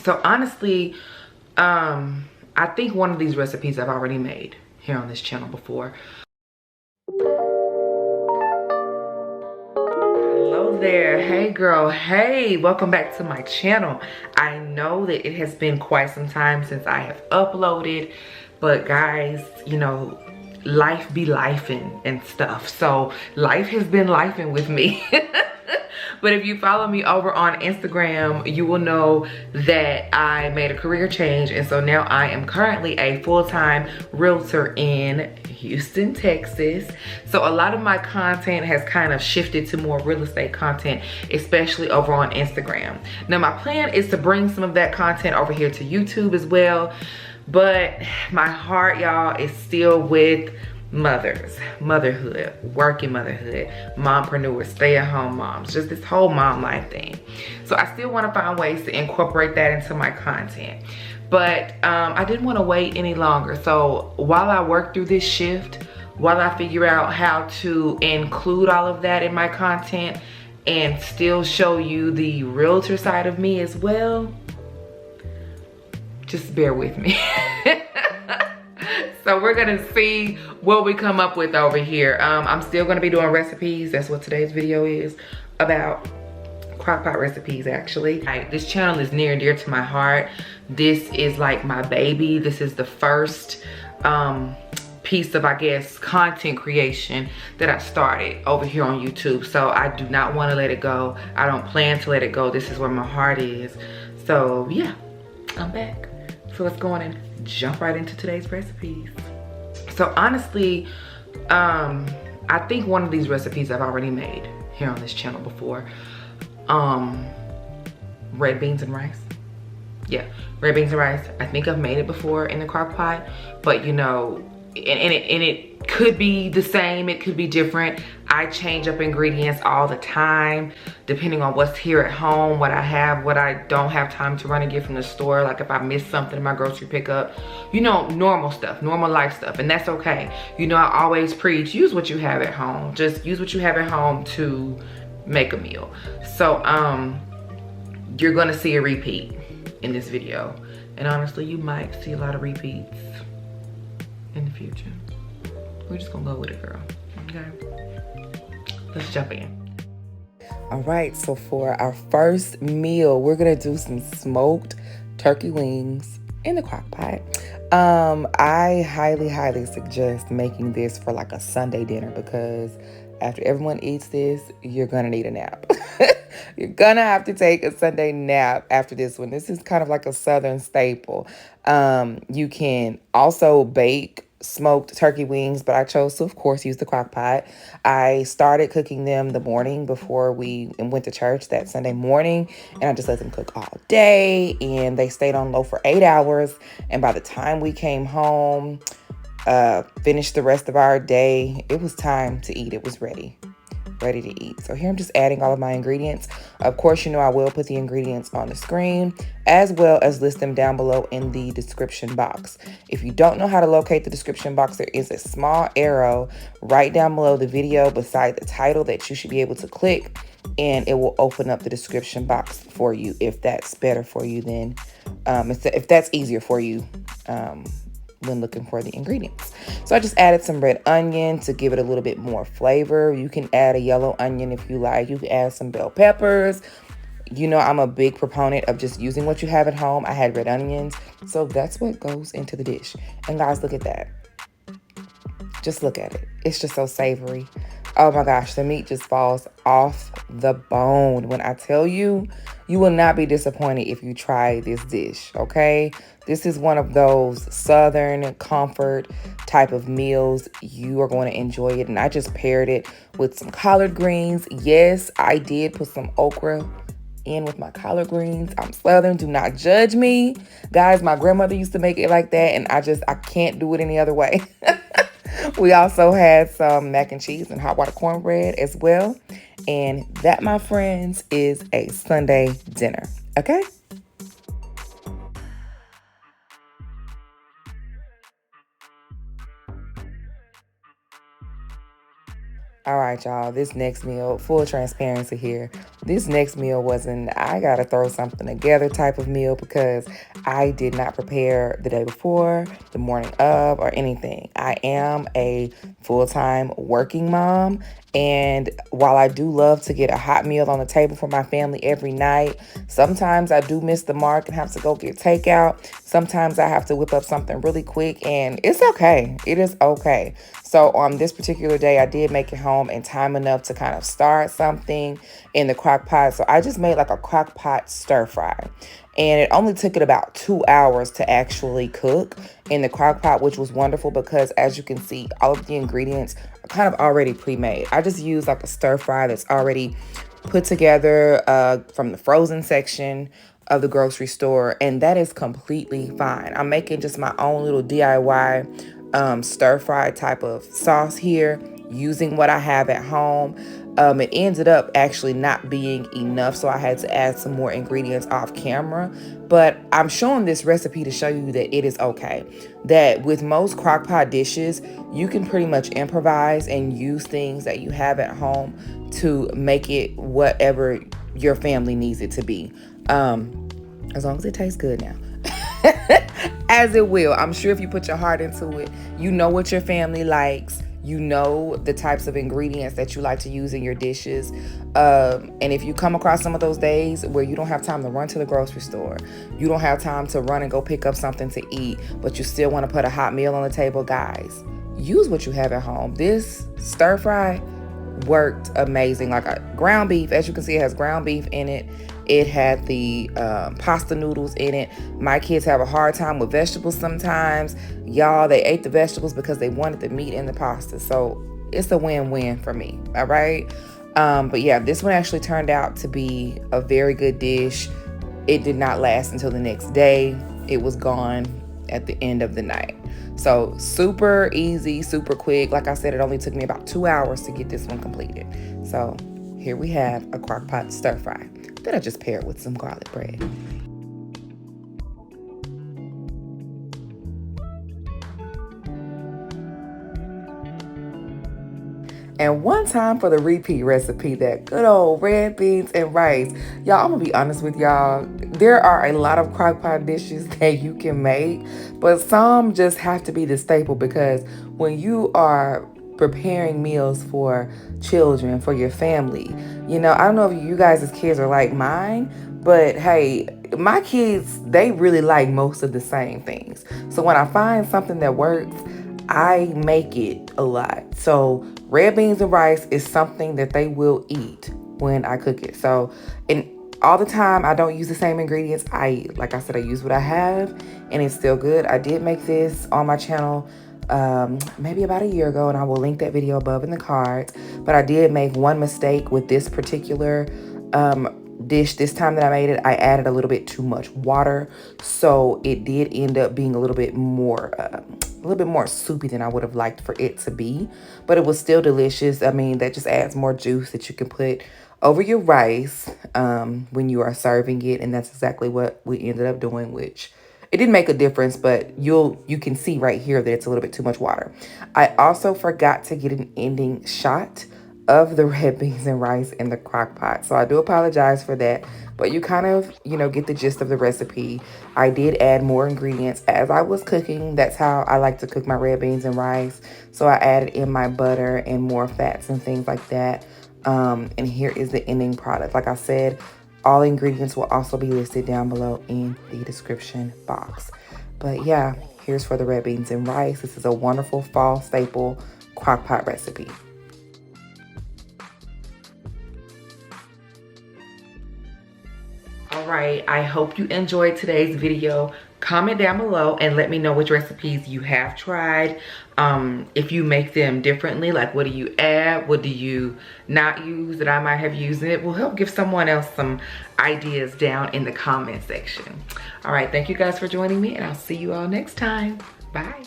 So honestly, I think one of these recipes I've already made here on this channel before. Hello there. Hey girl. Hey, welcome back to my channel. I know that it has been quite some time since I have uploaded, but guys, you know, life be lifing and stuff. So life has been lifing with me. But if you follow me over on Instagram, you will know that I made a career change. And so now I am currently a full-time realtor in Houston, Texas. So a lot of my content has kind of shifted to more real estate content, especially over on Instagram. Now my plan is to bring some of that content over here to YouTube as well. But my heart, y'all, is still with motherhood, working motherhood, mompreneurs, stay-at-home moms, just this whole mom life thing. So I still want to find ways to incorporate that into my content, but I didn't want to wait any longer. So while I work through this shift, while I figure out how to include all of that in my content and still show you the realtor side of me as well, just bear with me. So we're gonna see what we come up with over here. I'm still gonna be doing recipes. That's what today's video is about. Crockpot recipes, actually. This channel is near and dear to my heart. This is like my baby. This is the first piece of, I guess, content creation that I started over here on YouTube. So I do not want to let it go. I don't plan to let it go. This is where my heart is. So yeah, I'm back. So let's go on and jump right into today's recipes. So honestly, I think one of these recipes I've already made here on this channel before. Red beans and rice. Yeah, red beans and rice. I think I've made it before in the crock pot, but you know, and it could be the same, it could be different. I change up ingredients all the time, depending on what's here at home, what I have, what I don't have time to run and get from the store. Like if I miss something in my grocery pickup, you know, normal stuff, normal life stuff, and that's okay. You know, I always preach, use what you have at home. Just use what you have at home to make a meal. So you're gonna see a repeat in this video. And honestly, you might see a lot of repeats in the future. We're just gonna go with it, girl, okay? Let's jump in. All right, so for our first meal, we're gonna do some smoked turkey wings in the crock pot. I highly suggest making this for like a Sunday dinner, because after everyone eats this, you're gonna need a nap. You're gonna have to take a Sunday nap after this one. This is kind of like a Southern staple. You can also bake smoked turkey wings, but I chose to, of course, use the crock pot. I started cooking them the morning before we went to church that Sunday morning, and I just let them cook all day, and they stayed on low for 8 hours. And by the time we came home, finished the rest of our day, it was time to eat. It was ready to eat. So here I'm just adding all of my ingredients. Of course, you know, I will put the ingredients on the screen, as well as list them down below in the description box. If you don't know how to locate the description box, there is a small arrow right down below the video beside the title that you should be able to click, and it will open up the description box for you if that's better for you than, if that's easier for you when looking for the ingredients. So I just added some red onion to give it a little bit more flavor. You can add a yellow onion if you like. You can add some bell peppers. You know, I'm a big proponent of just using what you have at home. I had red onions, so that's what goes into the dish. And guys, look at that. Just look at it. It's just so savory. Oh my gosh, the meat just falls off the bone. When I tell you, you will not be disappointed if you try this dish, okay? This is one of those Southern comfort type of meals. You are going to enjoy it. And I just paired it with some collard greens. Yes, I did put some okra in with my collard greens. I'm Southern, do not judge me. Guys, my grandmother used to make it like that, and I can't do it any other way. We also had some mac and cheese and hot water cornbread as well. And that, my friends, is a Sunday dinner, okay? All right, y'all, this next meal, full transparency here, This next meal wasn't, I gotta throw something together type of meal because I did not prepare the day before, the morning of, or anything. I am a full-time working mom, and while I do love to get a hot meal on the table for my family every night, sometimes I do miss the mark and have to go get takeout. Sometimes I have to whip up something really quick, and it's okay. It is okay. So on this particular day, I did make it home in time enough to kind of start something in the crock pot. So I just made like a crock pot stir fry. And it only took it about 2 hours to actually cook in the crock pot, which was wonderful because as you can see, all of the ingredients are kind of already pre-made. I just used like a stir fry that's already put together from the frozen section of the grocery store, and that is completely fine. I'm making just my own little DIY stir fry type of sauce here using what I have at home. It ended up actually not being enough, so I had to add some more ingredients off camera. But I'm showing this recipe to show you that it is okay. That with most crock pot dishes, you can pretty much improvise and use things that you have at home to make it whatever your family needs it to be. As long as it tastes good now. As it will. I'm sure if you put your heart into it, you know what your family likes. You know the types of ingredients that you like to use in your dishes. And if you come across some of those days where you don't have time to run to the grocery store, you don't have time to run and go pick up something to eat, but you still want to put a hot meal on the table, guys, use what you have at home. This stir fry worked amazing. Like a ground beef, as you can see, it has ground beef in it. It had the pasta noodles in it. My kids have a hard time with vegetables sometimes. Y'all, they ate the vegetables because they wanted the meat in the pasta. So it's a win-win for me, all right? But yeah, this one actually turned out to be a very good dish. It did not last until the next day. It was gone at the end of the night. So super easy, super quick. Like I said, it only took me about 2 hours to get this one completed. So here we have a crock pot stir fry that I just paired with some garlic bread. And one time for the repeat recipe, that good old red beans and rice. Y'all, I'm gonna be honest with y'all. There are a lot of crock pot dishes that you can make, but some just have to be the staple because when you are preparing meals for children, for your family, you know, I don't know if you guys as kids are like mine, but hey, my kids, they really like most of the same things. So when I find something that works, I make it a lot. So red beans and rice is something that they will eat when I cook it. So, and all the time, I don't use the same ingredients. Like I said, I use what I have and it's still good. I did make this on my channel maybe about a year ago, and I will link that video above in the cards. But I did make one mistake with this particular dish. This time that I made it, I added a little bit too much water, so it did end up being a little bit more soupy than I would have liked for it to be, but it was still delicious. I mean, that just adds more juice that you can put over your rice when you are serving it, and that's exactly what we ended up doing, which it didn't make a difference, but you can see right here that it's a little bit too much water. I also forgot to get an ending shot of the red beans and rice in the crock pot, so I do apologize for that, but you kind of, you know, get the gist of the recipe. I did add more ingredients as I was cooking. That's how I like to cook my red beans and rice. So I added in my butter and more fats and things like that. And here is the ending product. Like I said, all ingredients will also be listed down below in the description box. But yeah, here's for the red beans and rice. This is a wonderful fall staple crock pot recipe. All right, I hope you enjoyed today's video. Comment down below and let me know which recipes you have tried. If you make them differently, like what do you add, what do you not use that I might have used, and it will help give someone else some ideas down in the comment section. All right, thank you guys for joining me, and I'll see you all next time. Bye.